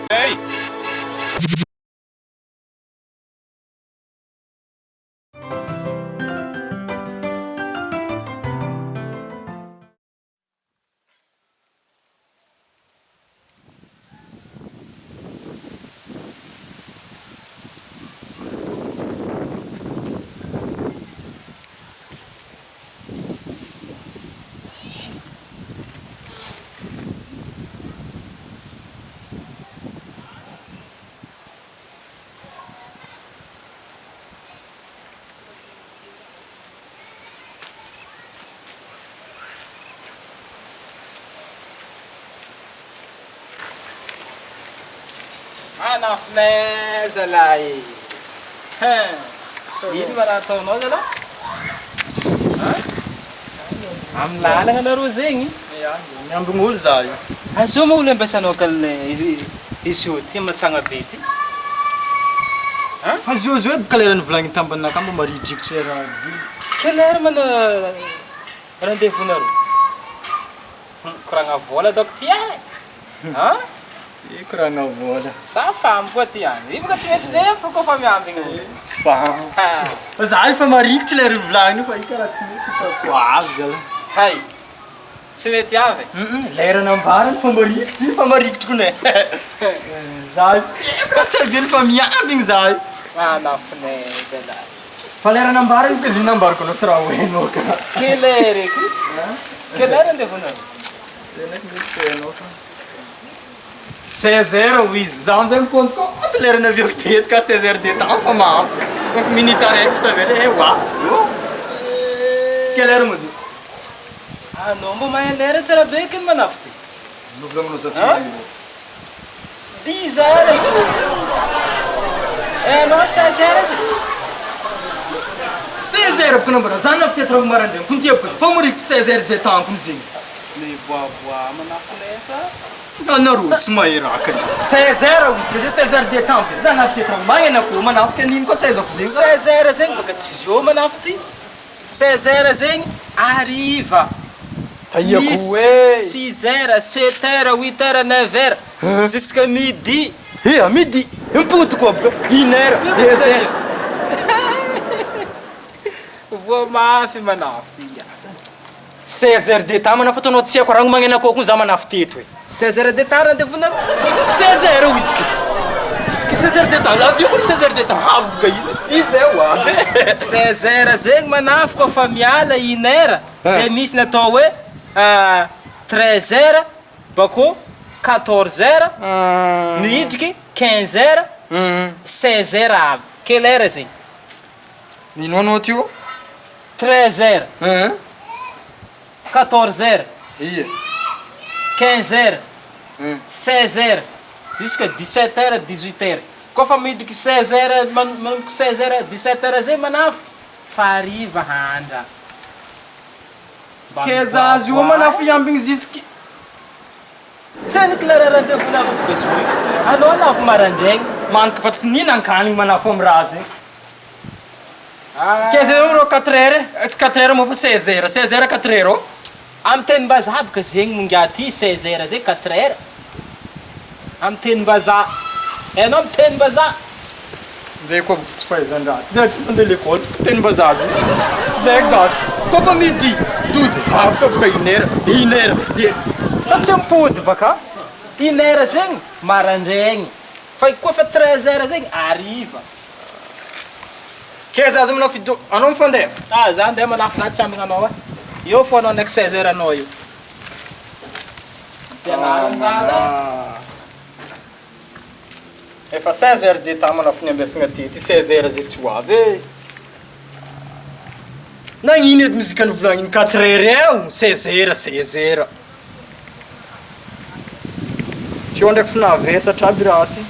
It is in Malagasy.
Hey! Ana finesse lahy. Ino ma raha ataonao zalahy? Amin'ny lalagna nareo zegny. Miambin'olo za io. Azao moa olo ampiasanao kale izy io ty matsagna be ty. Fa zio boka lera nivolagny tambanaka mba maridrikitra raha io. Quelle heure mana rendez-vous nareo? Koragna vola dok ty ai. Iko raha navola. Sa famy koa ty any. Io boka tsy mety zay fa koa fa miambigna. Tsy famo. Fa za efa marikitra lera nivolagny io fa ika raha tsy mety fa ko avy zala. Hay. Tsy mety avy. Lera nambarany fa marikitra io fa marikitra kone. Za tsy haiko raha tsy haviany fa miambigny za io. Ana finesse lahy. Fa lera nambarany ka izy nambarako anao tsy raha hoenao ka. Quelle heure eky? Quelle heure rendez-vous nareo? Tena ko mety tsy hoenao fa. 16h izy. Za amizay mikonto lera naviako teto ka 16h de temps fa mahampy. Donc minute araiky tavela wa. Quelle heure moa zio? Anao mbo mahay lera tsara be eky manafy ty. Novolagnao za tsy 10 heures zio. Anao 16 heures zio. 16h boka nambara za na peut-être marandragny kun tiako fa marikitra 16h de temps kun zegny. Le bois manafy lefa. Anareo tsy mahay raha kany. 16h izy 16h de temps. Za na peut-être magnana ko manafika an'ino koa tsy aizako zegny. 16 heures zegny baka tsy izy io manafy ty. 16 heures zegny ariva. Taïako 6 heures, 7 heures, 8 heures, 9 heures. Jusqu'à midi. À midi. Impôto koa boka 1h, 2h. Vao mafy manafy ty asa. 16h de temps manafy atanao tsy haiko raha magnana koa kun za manafy teto e. 16 heures de temps rendez-vous nareo? 16h izy que 16h de temps. La vie ko 16h de temps avy boka izy. Izy é wa. 16 heures zegny manafy koa fa miala 1 heure. De misy natao hoe 13 heures, bako 14 heures, midriky 15 heures, 16 heures avy. Quelle heure zegny? Nino anao tio? 13 heures, 14 heures, Ia. 15 heures, 16 heures, jusqu'à 17 heures, 18 heures. Koa fa midriky 16 heures, manomboky 16 heures, 17 heures zegny manafy, fa hariva handra. Keza azy io manafy iambigny zisky. Tseny lera rendez-vous nareo ty besoin. Anao anafy marandraigny. Manaka fa tsy ninan-kanigny manafy am raha zegny. Keza io rô 4h, 4h moa fa 16h, 16h 4h. Am teny-mbazaha baka zegny mongaty 16 heures zegny 4 heures. Am teny-mbazaha. Hainao am teny-mbazaha? Zay koa boka tsy fahaizan-draha. Zay ko mandeha l'école, teny-mbazaha zay. Zay gasy. Koa fa midi 12 afaka boka 1h, 1h. Fa tsy mipody baka. 1 heure zegny marandraigny. Fa koa fa 13 heures zegny hariva. Keza azy manafy anao mifandeha? Za andeha manafy laha tsy ambigna anao. Io fô anao ndraiky 16 heures anao io. Fianarana zaza. Efa 16h de temps manafy niambesagna teto, 16h zay tsy ho avy. Nagnino edy muzika nivolagny 4h eo, 16h, 16h. Tio ndraiky finavesatra aby raha ty.